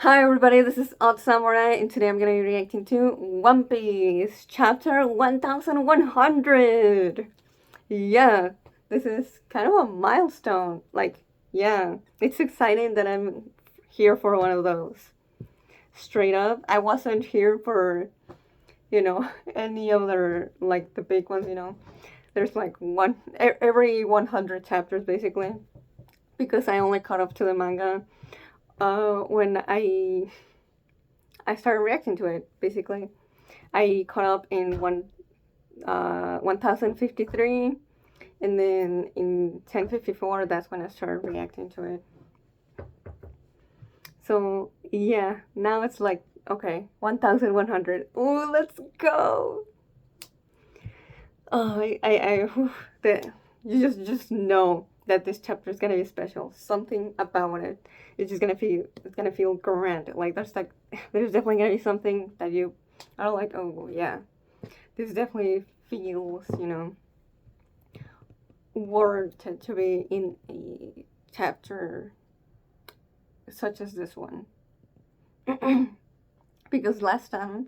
Hi everybody, this is Odd Samurai, and today I'm gonna be reacting to One Piece chapter 1100. Yeah, this is kind of a milestone. Yeah, it's exciting that I'm here for one of those. Straight up, I wasn't here for, any other, like the big ones. There's like every 100 chapters basically, because I only caught up to the manga when I started reacting to it. Basically, I caught up in 1053, and then in 1054, that's when I started reacting to it. So yeah, now it's like okay, 1100. Ooh, let's go! Oh, the you just know that this chapter is gonna be special. Something about it, it's gonna feel grand. Like there's definitely gonna be something that you are like, oh yeah, this definitely feels warranted to be in a chapter such as this one. Because last time,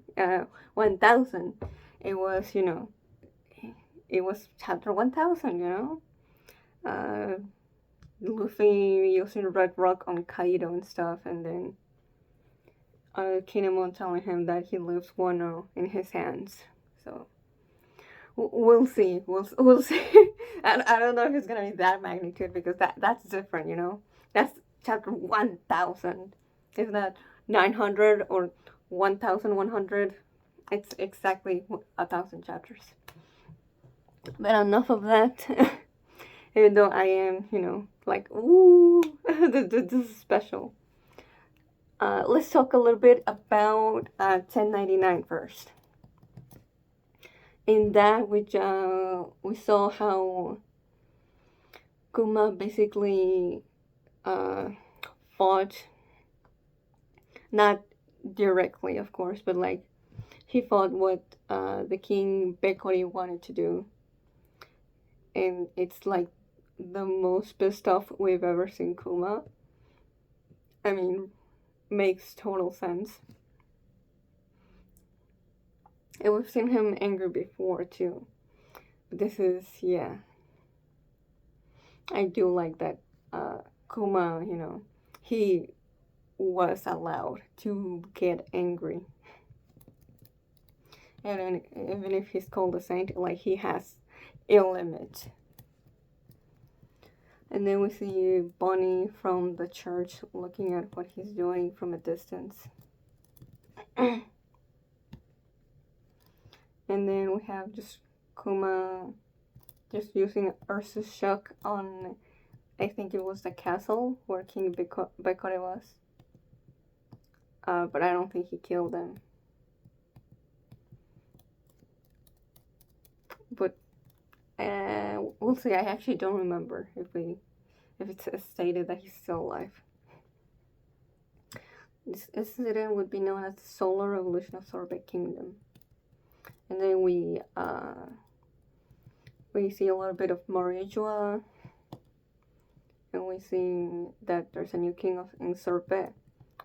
1000, it was it was chapter 1000. Uh, Luffy using Red Rock on Kaido and stuff, and then Kinemon telling him that he leaves Wano in his hands. So we'll see. We'll see. I don't know if it's gonna be that magnitude because that's different. That's chapter 1000. Isn't that 900 or 1100? It's exactly 1,000 chapters. But enough of that. Even though I am, like, ooh, this is special. Let's talk a little bit about 1099 first. In that, we saw how Kuma basically uh, fought, not directly, of course, but like he fought what the King Bekori wanted to do, and it's like the most pissed off we've ever seen Kuma. I mean, makes total sense. And we've seen him angry before too. But this is, yeah. I do like that Kuma, he was allowed to get angry. And even if he's called a saint, like he has a limit. And then we see Bonnie from the church looking at what he's doing from a distance. And then we have just Kuma just using Ursus shock on, I think it was the castle where King Bekore was. But I don't think he killed them. But we'll see. I actually don't remember if it's stated that he's still alive. This incident would be known as the Solar Revolution of Sorbet Kingdom. And then we see a little bit of Marijoa, and we see that there's a new king in Sorbet.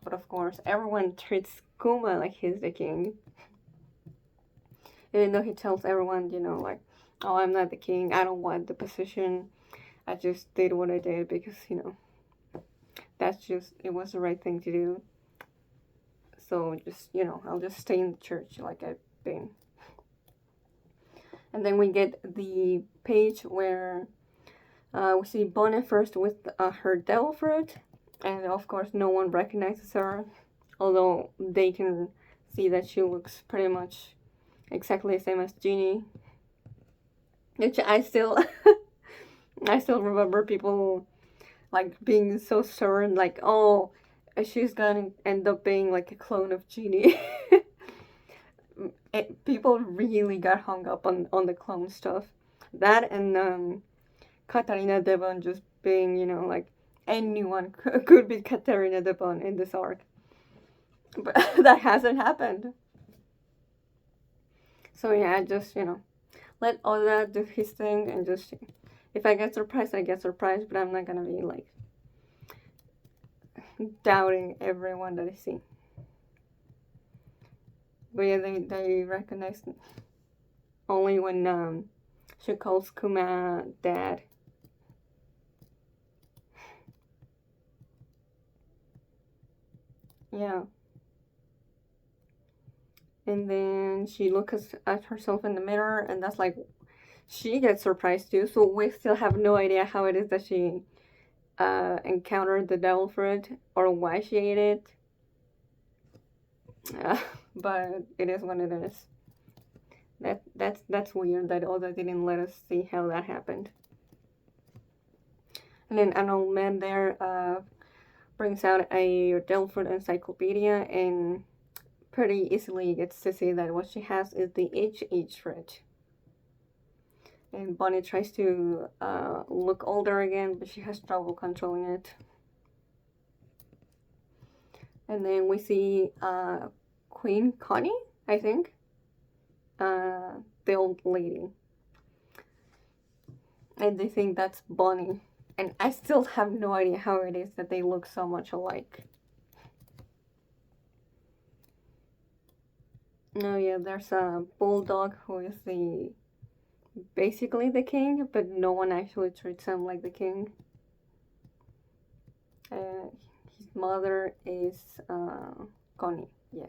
But of course, everyone treats Kuma like he's the king. Even though he tells everyone, like, oh, I'm not the king, I don't want the position, I just did what I did because, it was the right thing to do. So just, I'll just stay in the church like I've been. And then we get the page where we see Bonnie first with her devil fruit. And of course, no one recognizes her. Although they can see that she looks pretty much exactly the same as Genie. Which I still remember people like being so certain, like, oh, she's gonna end up being like a clone of Genie. People really got hung up on the clone stuff. That and Katarina Devon just being, like anyone could be Katarina Devon in this arc. But that hasn't happened. So yeah, I just, let all that do his thing and just, if I get surprised, I get surprised, but I'm not gonna be like doubting everyone that I see. But yeah, they recognize only when she calls Kuma dad. Yeah. And then she looks at herself in the mirror, and that's like she gets surprised too. So we still have no idea how it is that she encountered the devil fruit or why she ate it. Uh, but it is what it is. That's weird that Oda didn't let us see how that happened. And then an old man there brings out a devil fruit encyclopedia and pretty easily gets to see that what she has is the HH fruit. And Bonnie tries to look older again, but she has trouble controlling it. And then we see Queen Connie, I think. The old lady. And they think that's Bonnie. And I still have no idea how it is that they look so much alike. Oh yeah, there's a bulldog who is basically the king, but no one actually treats him like the king. His mother is Connie. Yeah.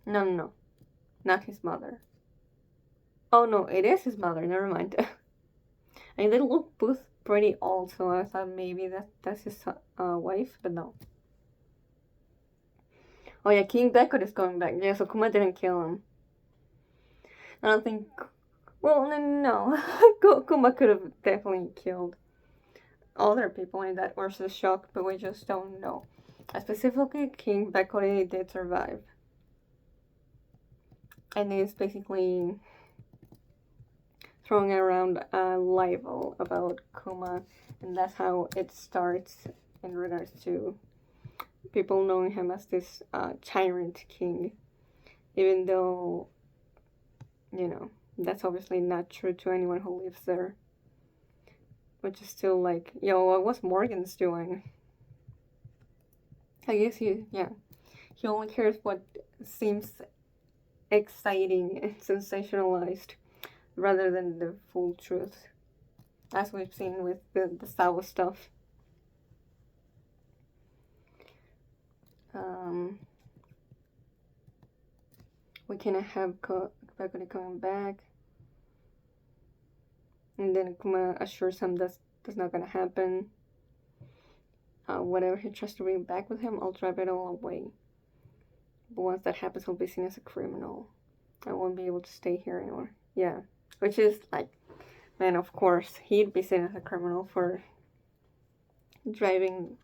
No, not his mother. Oh no, it is his mother. Never mind. I mean, they look both pretty old, so I thought maybe that's his wife, but no. Oh yeah, King Deckard is coming back. Yeah, so Kuma didn't kill him. I don't think. Well, no. Kuma could have definitely killed other people in that Ursa's shock, but we just don't know. Specifically, King Deckard did survive. And he's basically throwing around a libel about Kuma, and that's how it starts in regards to people knowing him as this tyrant king, even though, you know, that's obviously not true to anyone who lives there. Which is still like, yo, what's Morgan's doing? I guess he only cares what seems exciting and sensationalized rather than the full truth, as we've seen with the Sawa stuff. We cannot have Bakuri coming back. And then Kuma assures him that's not gonna happen. Whatever he tries to bring back with him, I'll drive it all away. But once that happens, he'll be seen as a criminal. I won't be able to stay here anymore. Yeah. Which is like, man, of course, he'd be seen as a criminal for driving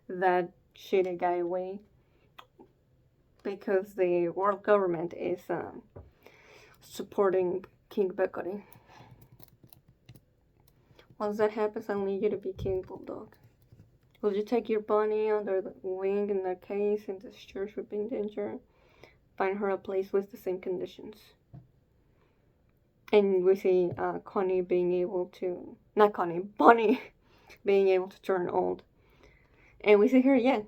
that shitty guy away. Because the world government is supporting King Bakuri. Once that happens, I need you to be King Bulldog. Will you take your bunny under the wing in that case, and this church would be in danger? Find her a place with the same conditions. And we see Connie being able to, not Connie, Bonnie being able to turn old. And we see her again.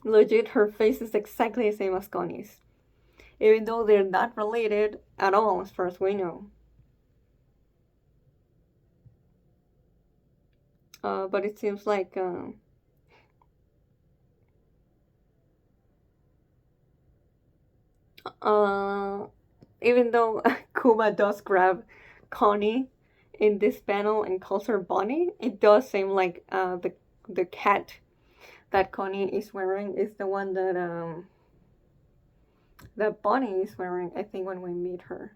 Legit, her face is exactly the same as Connie's. Even though they're not related at all, as far as we know. But it seems like even though Kuma does grab Connie in this panel and calls her Bonnie, it does seem like the cat that Connie is wearing is the one that Bonnie is wearing, I think, when we meet her.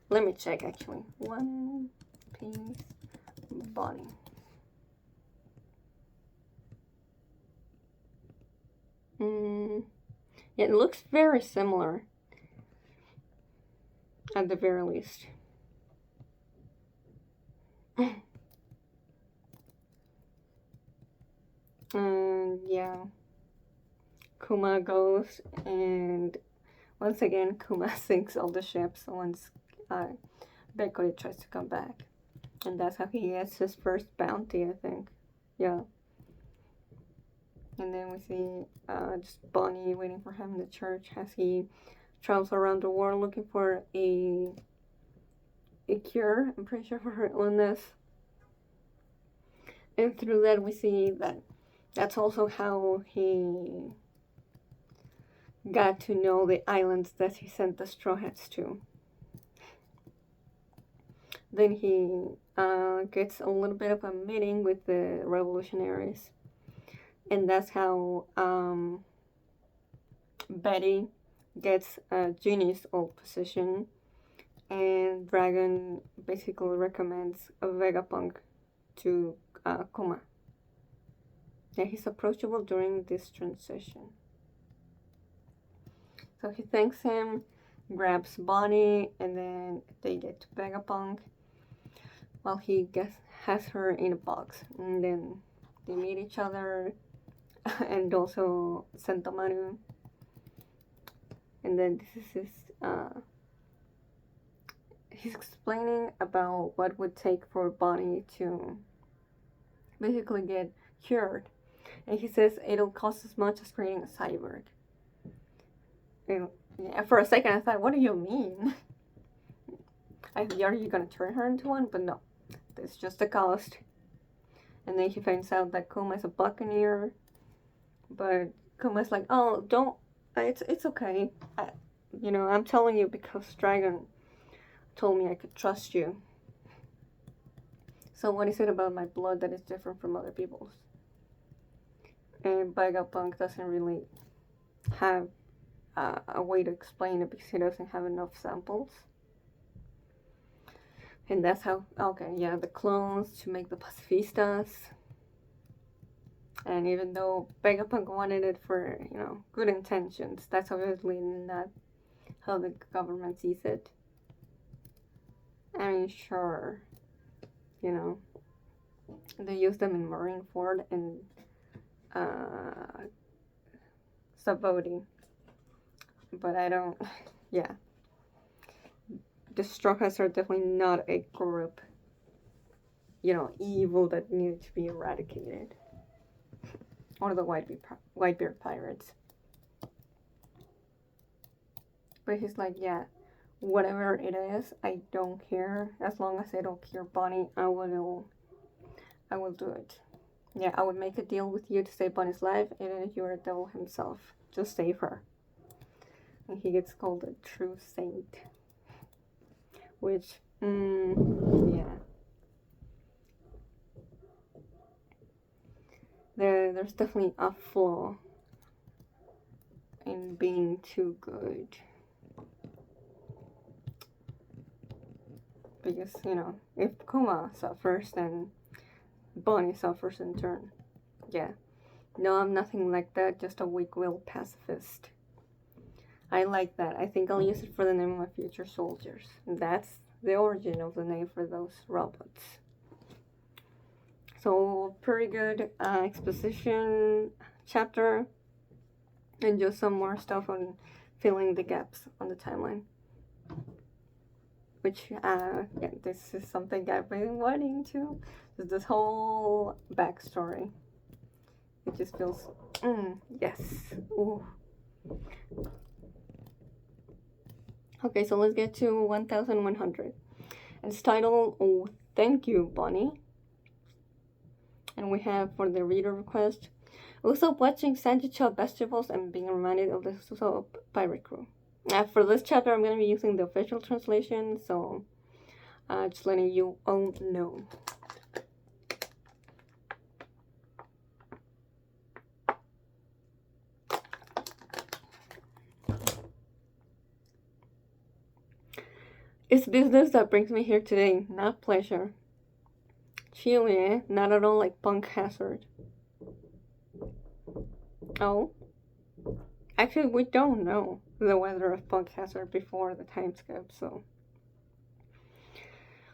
Let me check, actually. One Piece Bonnie. Yeah, it looks very similar. At the very least. And yeah. Kuma goes, and once again, Kuma sinks all the ships once Bekori tries to come back. And that's how he gets his first bounty, I think. Yeah. And then we see just Bonnie waiting for him in the church as he travels around the world looking for a cure, I'm pretty sure, for her illness. And through that, we see that that's also how he got to know the islands that he sent the Straw Hats to. Then he gets a little bit of a meeting with the revolutionaries. And that's how Betty gets Ginny's old position. And Dragon basically recommends a Vegapunk to Kuma. Yeah, he's approachable during this transition. So he thanks him, grabs Bonnie, and then they get to Vegapunk while he has her in a box. And then they meet each other and also Sentomaru. And then this is he's explaining about what would take for Bonnie to basically get cured. And he says it'll cost as much as creating a cyborg. And yeah, for a second I thought, what do you mean? Are you gonna turn her into one? But no, it's just a cost. And then he finds out that Kuma is a buccaneer. But Kuma's like, oh, don't, it's okay. I'm telling you because Dragon told me I could trust you. So what is it about my blood that is different from other people's? And Vegapunk doesn't really have a way to explain it because he doesn't have enough samples. And that's how, okay, yeah, the clones to make the pacifistas. And even though Vegapunk wanted it for, good intentions, that's obviously not how the government sees it. I mean, sure, they use them in Marineford and Savodi. But I don't, yeah. The Straw Hats are definitely not a group, evil that needed to be eradicated. Or the Whitebeard Pirates. But he's like, yeah, whatever it is, I don't care. As long as I don't cure Bonnie, I will do it. Yeah, I would make a deal with you to save Bonnie's life, even if you are the devil himself. Just save her. And he gets called a true saint. Which, yeah. There's definitely a flaw in being too good. Because, if Kuma suffers, then Bonnie suffers in turn. Yeah. No, I'm nothing like that, just a weak-willed pacifist. I like that. I think I'll use it for the name of my future soldiers. That's the origin of the name for those robots. So, pretty good exposition chapter. And just some more stuff on filling the gaps on the timeline. Which, yeah, this is something I've been wanting to. This whole backstory. It just feels, yes. Ooh. Okay, so let's get to 1100. And it's titled, Oh, Thank You, Bonnie. And we have for the reader request, Usopp watching Sanji Child vegetables and being reminded of the Usopp pirate crew. For this chapter, I'm going to be using the official translation, so just letting you all know. It's business that brings me here today, not pleasure. Chilly, eh? Not at all like Punk Hazard. Oh? Actually, we don't know the weather of Punk Hazard before the time skip, so...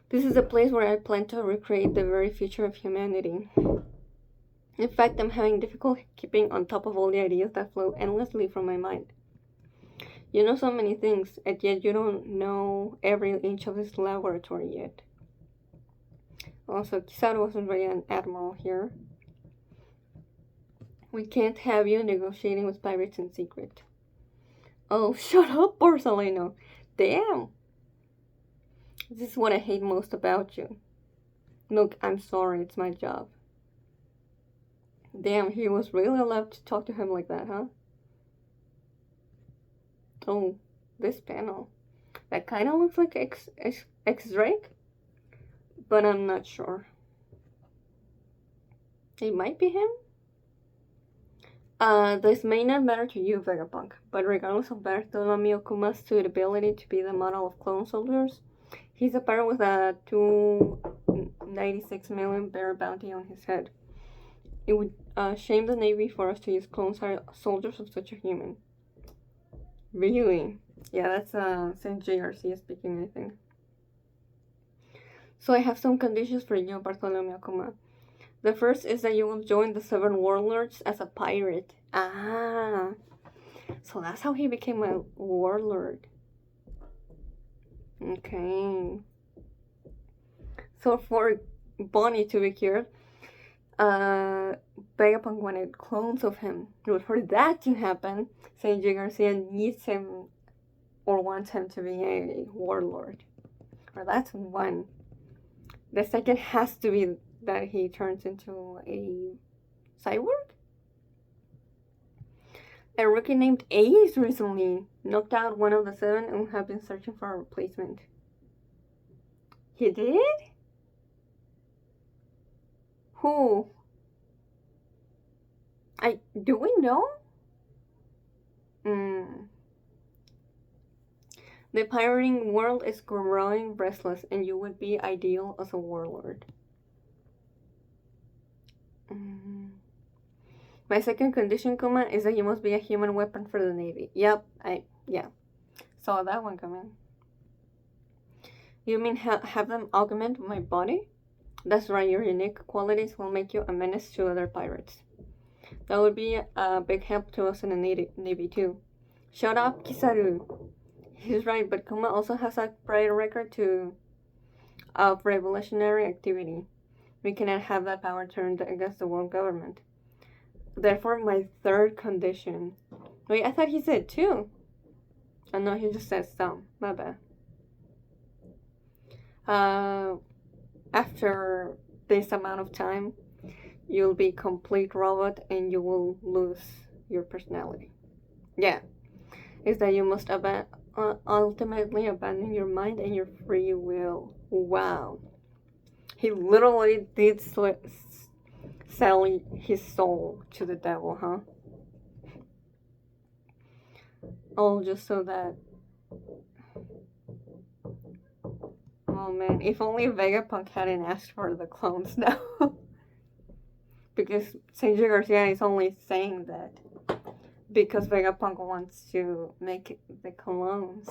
This is a place where I plan to recreate the very future of humanity. In fact, I'm having difficulty keeping on top of all the ideas that flow endlessly from my mind. You know so many things, and yet you don't know every inch of this laboratory yet. Also, Kizaru wasn't really an admiral here. We can't have you negotiating with pirates in secret. Oh, shut up, Borsalino. Damn. This is what I hate most about you. Look, I'm sorry, it's my job. Damn, he was really allowed to talk to him like that, huh? Oh, this panel. That kind of looks like X-Drake, but I'm not sure. It might be him? This may not matter to you, Vegapunk, but regardless of Bartholomew Kuma's suitability to be the model of clone soldiers, he's a pirate with a 296 million bear bounty on his head. It would shame the Navy for us to use clone soldiers of such a human. Really? Yeah, that's Saint JRC speaking, I think. So I have some conditions for you, Bartholomew Kuma. The first is that you will join the 7 warlords as a pirate. Ah, so that's how he became a warlord. Okay. So for Bonnie to be cured, Vegapunk wanted clones of him. But for that to happen, Saint Garcia needs him or wants him to be a warlord. Or that's one. The second has to be that he turns into a cyborg? A rookie named Ace recently knocked out one of the 7 and have been searching for a replacement. He did? Who? Do we know? The pirating world is growing restless, and you would be ideal as a warlord. My second condition, Kuma, is that you must be a human weapon for the Navy. Yep, yeah. Saw that one coming. You mean have them augment my body? That's right, your unique qualities will make you a menace to other pirates. That would be a big help to us in the Navy too. Shut up, Kizaru. He's right, but Kuma also has a prior record of revolutionary activity. We cannot have that power turned against the world government. Therefore, my third condition. Wait, I thought he said 2. Oh no, he just said some. My bad. After this amount of time, you'll be complete robot and you will lose your personality. Yeah. Is that you must ultimately abandon your mind and your free will. Wow. He literally did sell his soul to the devil, huh? All just so that... Oh man, if only Vegapunk hadn't asked for the clones now. Because Saint Garcia is only saying that because Vegapunk wants to make the clones.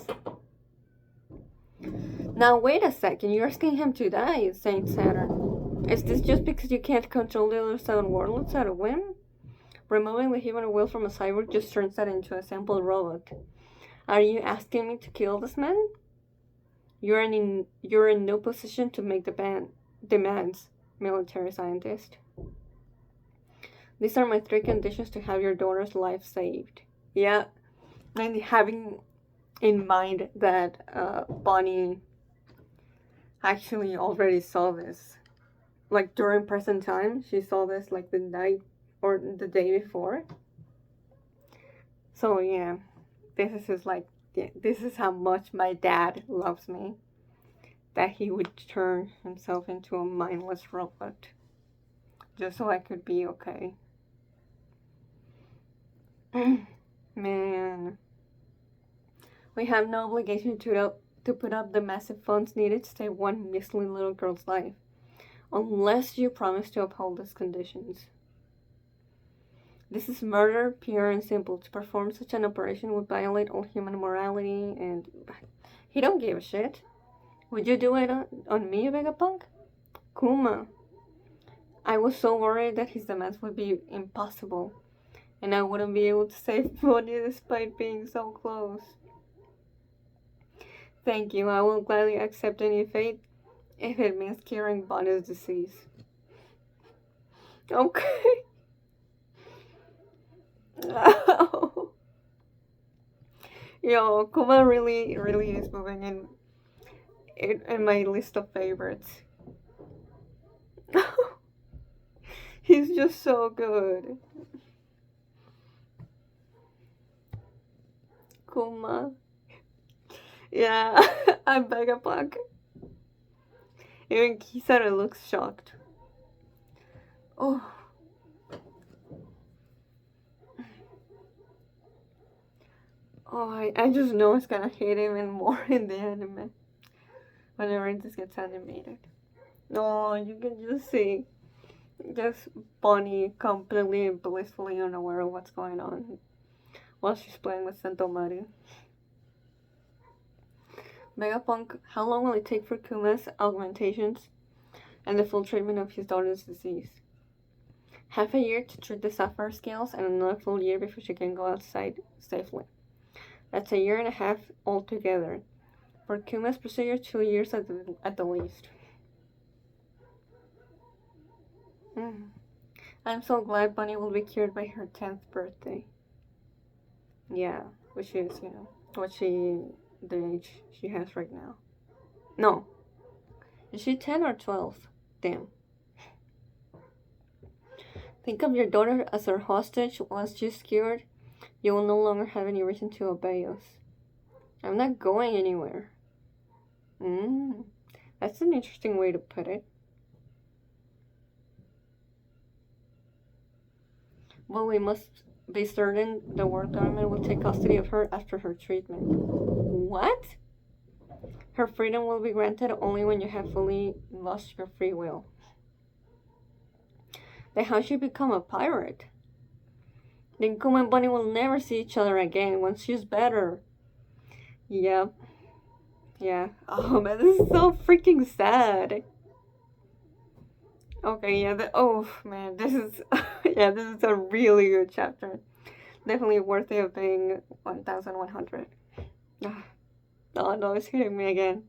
Now wait a second, you're asking him to die, Saint Saturn. Is this just because you can't control the other 7 warlords at a whim? Removing the human will from a cyborg just turns that into a simple robot. Are you asking me to kill this man? You're in no position to make demands, military scientist. These are my 3 conditions to have your daughter's life saved. Yeah, and having in mind that Bonnie actually already saw this. Like during present time, she saw this like the night or the day before. So yeah, this is how much my dad loves me. That he would turn himself into a mindless robot. Just so I could be okay. Man. We have no obligation to put up the massive funds needed to save one measly little girl's life. Unless you promise to uphold these conditions. This is murder, pure and simple. To perform such an operation would violate all human morality and... He don't give a shit. Would you do it on me, Vegapunk? Kuma. I was so worried that his demands would be impossible. And I wouldn't be able to save Bonnie despite being so close. Thank you. I will gladly accept any fate if it means curing Bonnie's disease. Okay. Yo, Kuma really is moving in my list of favorites. He's just so good. Kuma. Yeah, I'm Vegapunk. Even Kizaru looks shocked. Oh. Oh, I just know it's gonna hate even more in the anime. Whenever this gets animated. No, you can just see just Bonnie completely blissfully unaware of what's going on while she's playing with Sentomaru. Megapunk, how long will it take for Kuma's augmentations and the full treatment of his daughter's disease? Half a year to treat the sapphire scales and another full year before she can go outside safely. That's a year and a half altogether. For Kuma's procedure, 2 years at the least. I'm so glad Bunny will be cured by her 10th birthday. Yeah, which is, the age she has right now. No. Is she 10 or 12? Damn. Think of your daughter as our hostage. Once she's cured, you will no longer have any reason to obey us. I'm not going anywhere. That's an interesting way to put it. Well, we must be certain the world government will take custody of her after her treatment. What? Her freedom will be granted only when you have fully lost your free will. Then how she become a pirate? Then Kuma and Bunny will never see each other again once she's better. Yep. Yeah. Oh man, this is so freaking sad. Okay, yeah. Oh man, this is yeah, this is a really good chapter. Definitely worthy of being 1,100. Oh no, it's hitting me again.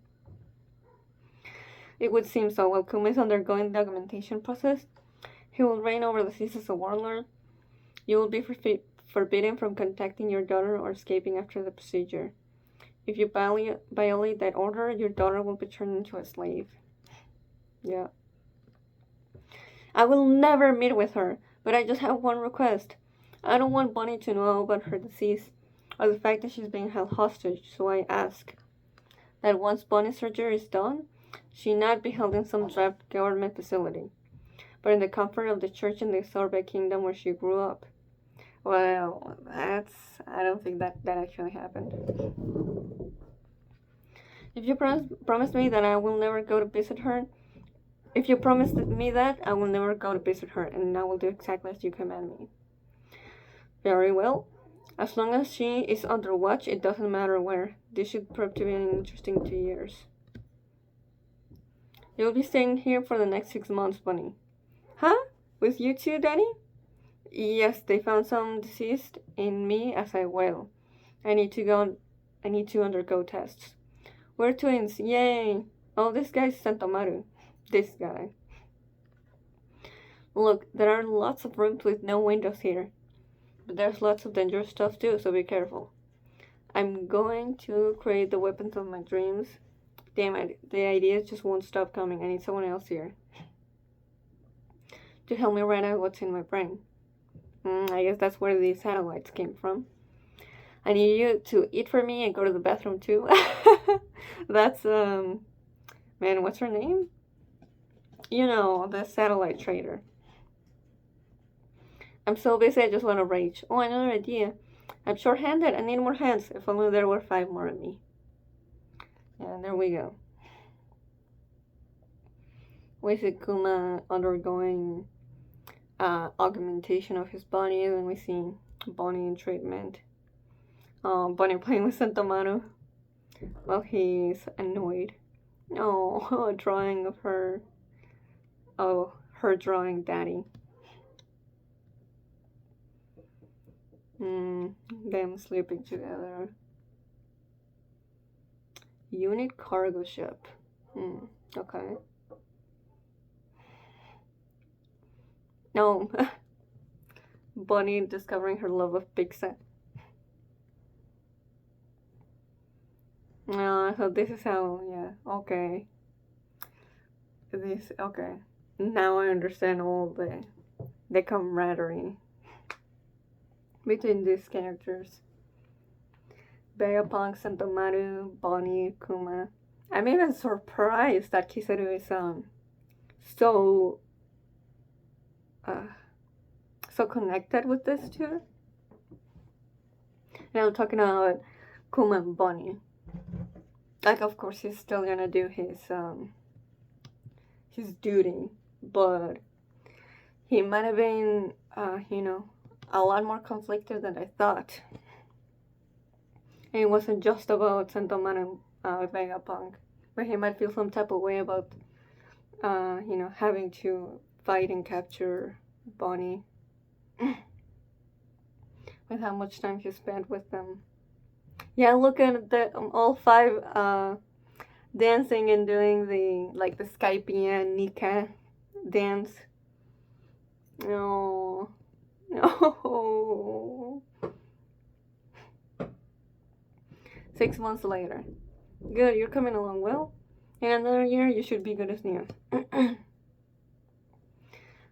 It would seem so. While Kuma is undergoing the augmentation process, he will reign over the seas as a warlord. You will be forbidden from contacting your daughter or escaping after the procedure. If you violate that order, your daughter will be turned into a slave. Yeah. I will never meet with her, but I just have one request. I don't want Bonnie to know about her disease or the fact that she's being held hostage, so I ask that once Bonnie's surgery is done, she not be held in some draft government facility, but in the comfort of the church in the Sorbet kingdom where she grew up. Well, I don't think that actually happened. If you promise me that I will never go to visit her, if you promise me that, I will never go to visit her, and I will do exactly as you command me. Very well. As long as she is under watch, it doesn't matter where. This should prove to be an interesting 2 years. You'll be staying here for the next 6 months, Bunny. Huh? With you too, Danny? Yes, they found some disease in me as I will. I need to undergo tests. We're twins, yay! Oh, this guy's Sentomaru. This guy. Look, there are lots of rooms with no windows here. But there's lots of dangerous stuff too, so be careful. I'm going to create the weapons of my dreams. Damn it, the ideas just won't stop coming. I need someone else here to help me write out what's in my brain. I guess that's where these satellites came from. I need you to eat for me and go to the bathroom too. That's, man, what's her name? You know, the satellite trader. I'm so busy, I just want to rage. Oh, another idea. I'm short-handed, I need more hands. If only there were 5 more of me. And there we go. We see Kuma undergoing augmentation of his body, and we see Bonnie in treatment. Bonnie playing with Sentomaru while he's annoyed. Oh, a drawing of her. Oh, her drawing Daddy. Them sleeping together. Unit cargo ship. Okay. No. Bonnie discovering her love of pizza. So this is how, yeah, okay. This, okay. Now I understand all the camaraderie between these characters. Vegapunk, Sentomaru, Bonnie, Kuma. I'm even surprised that Kizaru is so uh so connected with this two. And I'm talking about Kuma and Bonnie. Like, of course, he's still gonna do his duty, but he might have been, a lot more conflicted than I thought. And it wasn't just about Sentomaru and Vegapunk, but he might feel some type of way about, having to fight and capture Bonnie with how much time he spent with them. Yeah, look at the all five dancing and doing the Skypian Nika dance. No, no. 6 months later. Good, you're coming along well. In another year, you should be good as new.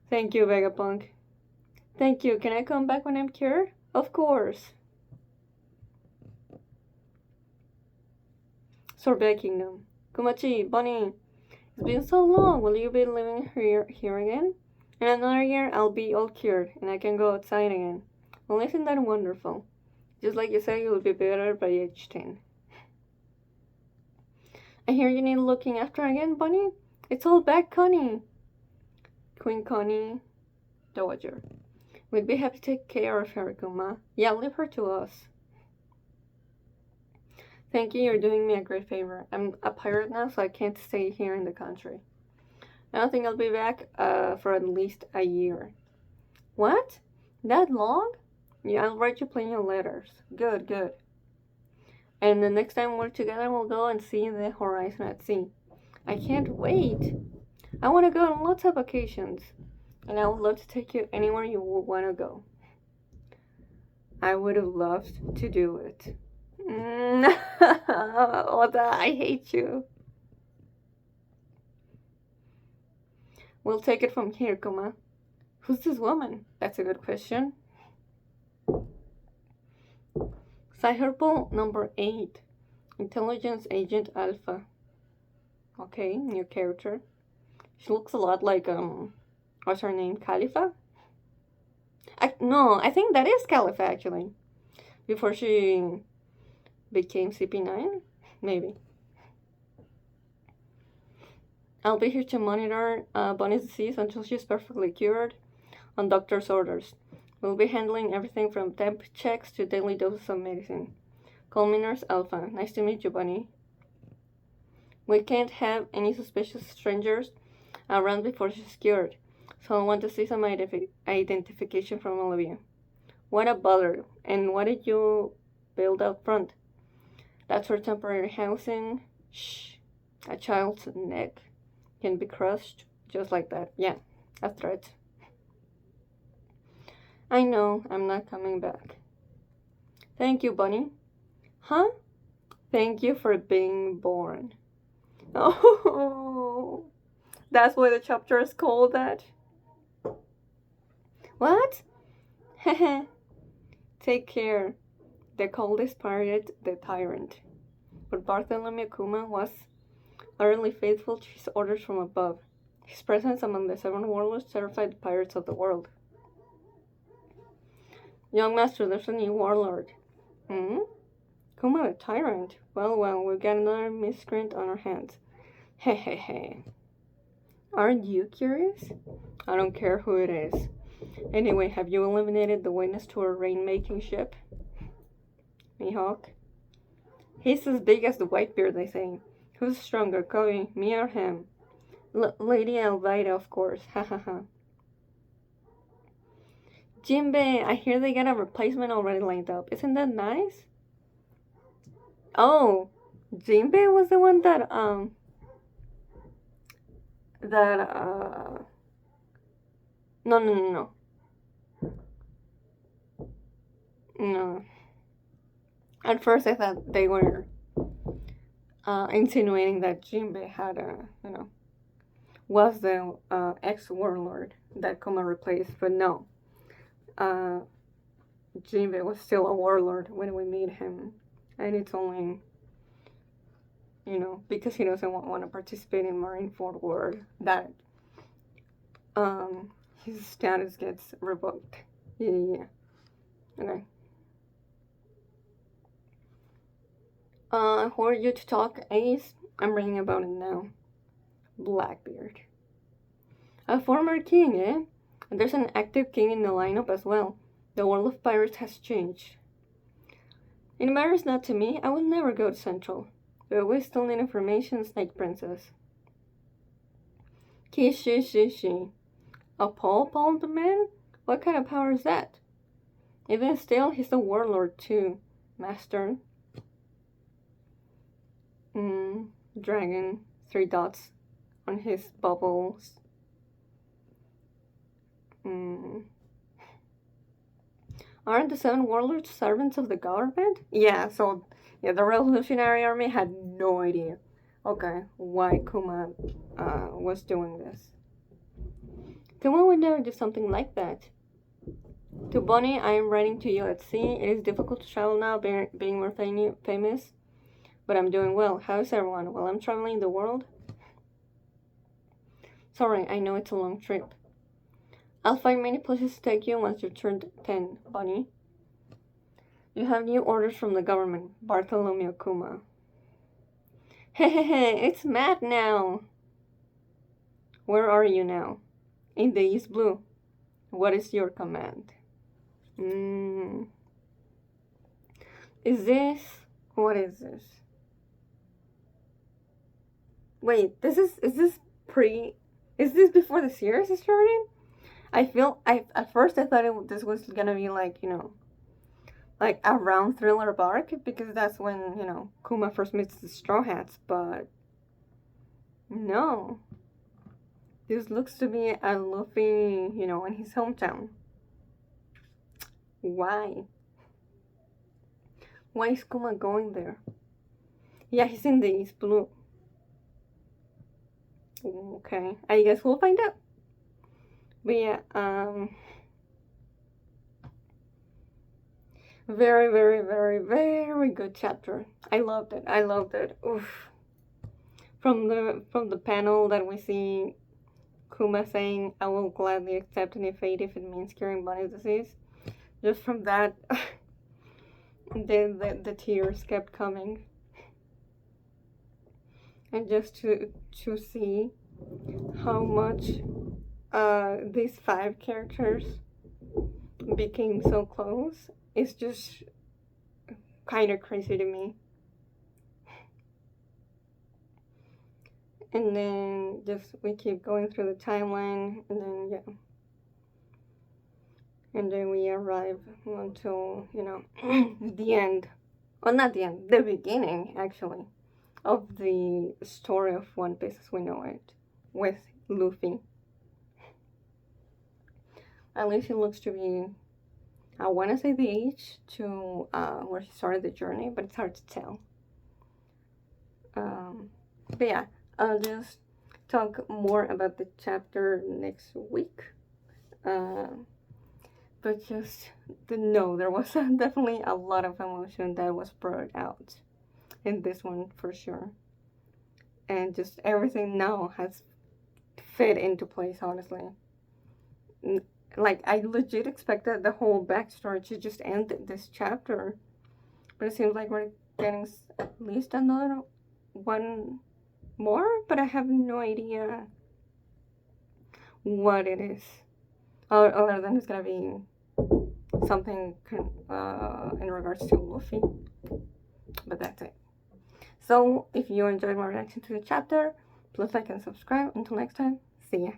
Thank you, Vegapunk. Thank you. Can I come back when I'm cured? Of course. Sorbet Kingdom. Kumachi, Bunny. It's been so long. Will you be living here again? In another year, I'll be all cured and I can go outside again. Well, isn't that wonderful? Just like you say, you'll be better by age 10. I hear you need looking after again, Bunny? It's all back, Connie. Queen Connie, Dowager. We'd be happy to take care of her, Kuma. Yeah, leave her to us. Thank you, you're doing me a great favor. I'm a pirate now, so I can't stay here in the country. I don't think I'll be back for at least a year. What? That long? Yeah, I'll write you plenty of letters. Good, good. And the next time we're together, we'll go and see the horizon at sea. I can't wait. I want to go on lots of vacations. And I would love to take you anywhere you would want to go. I would have loved to do it. Oda, I hate you. We'll take it from here, Kuma. Who's this woman? That's a good question. Cyberpol number 8. Intelligence Agent Alpha. Okay, new character. She looks a lot like, what's her name? Khalifa? No, I think that is Khalifa, actually. Before she became CP9? Maybe. I'll be here to monitor Bonnie's disease until she's perfectly cured on doctor's orders. We'll be handling everything from temp checks to daily doses of medicine. Call me Nurse Alpha. Nice to meet you, Bunny. We can't have any suspicious strangers around before she's cured, so I want to see some identification from all of you. What a bother. And what did you build out front? That's for temporary housing. Shh. A child's neck can be crushed just like that. Yeah, a threat. I know, I'm not coming back. Thank you, Bunny. Huh? Thank you for being born. Oh, that's why the chapter is called that. What? Take care. They called this pirate the Tyrant. But Bartholomew Kuma was utterly faithful to his orders from above. His presence among the 7 warlords terrified the pirates of the world. Young master, there's a new warlord. Hmm? Kuma the Tyrant? Well, we've got another miscreant on our hands. Hehehe. Aren't you curious? I don't care who it is. Anyway, have you eliminated the witness to our rain-making ship? Mihawk? He's as big as the Whitebeard, they say. Who's stronger, Kobe, me or him? Lady Elvira, of course. Ha ha ha. Jinbei, I hear they got a replacement already lined up. Isn't that nice? Oh, Jinbei was the one that no. No. At first I thought they were insinuating that Jinbei had was the ex-warlord that Kuma replaced, but no. Jinbei was still a warlord when we meet him, and it's only, because he doesn't want to participate in Marineford War that his status gets revoked. Yeah. Okay. Who are you to talk, Ace? I'm reading about it now. Blackbeard. A former king, eh? And there's an active king in the lineup as well. The world of pirates has changed. It matters not to me. I will never go to Central. But we still need information, Snake Princess. Kishi. A Paul the man? What kind of power is that? Even still, he's a warlord too, Master. Dragon. 3 dots on his bubbles. Aren't the 7 warlords servants of the government? Yeah, the Revolutionary Army had no idea, why Kuma was doing this. Kuma would never do something like that. To Bonnie, I am writing to you at sea. It is difficult to travel now, being more famous, but I'm doing well. How is everyone? Well, I'm traveling the world. Sorry, I know it's a long trip. I'll find many places to take you once you've turned 10, Bonnie. You have new orders from the government, Bartholomew Kuma. Hehehe, it's Matt now. Where are you now? In the East Blue. What is your command? What is this? Wait, is this before the series is started? At first I thought this was gonna be like around Thriller Bark, because that's when, Kuma first meets the Straw Hats, but no. This looks to be a Luffy, in his hometown. Why? Why is Kuma going there? Yeah, he's in the East Blue. Okay, I guess we'll find out. But yeah, very, very, very, very good chapter. I loved it. Oof. From the panel that we see Kuma saying, I will gladly accept any fate if it means curing Bonnie's disease. Just from that, the tears kept coming. And just to see how much these 5 characters became so close is just kind of crazy to me. And then we keep going through the timeline, and then and then we arrive until the end. Well, not the end, the beginning actually of the story of One Piece as we know it, with Luffy. At least it looks to be, I want to say the age to where he started the journey, but it's hard to tell. But yeah, I'll just talk more about the chapter next week. But just know there was definitely a lot of emotion that was brought out in this one for sure. And just everything now has fit into place, honestly. Like, I legit expected the whole backstory to just end this chapter. But it seems like we're getting at least another one more, but I have no idea what it is. Other than it's gonna be something in regards to Luffy. But that's it. So, if you enjoyed my reaction to the chapter, please like and subscribe. Until next time, see ya.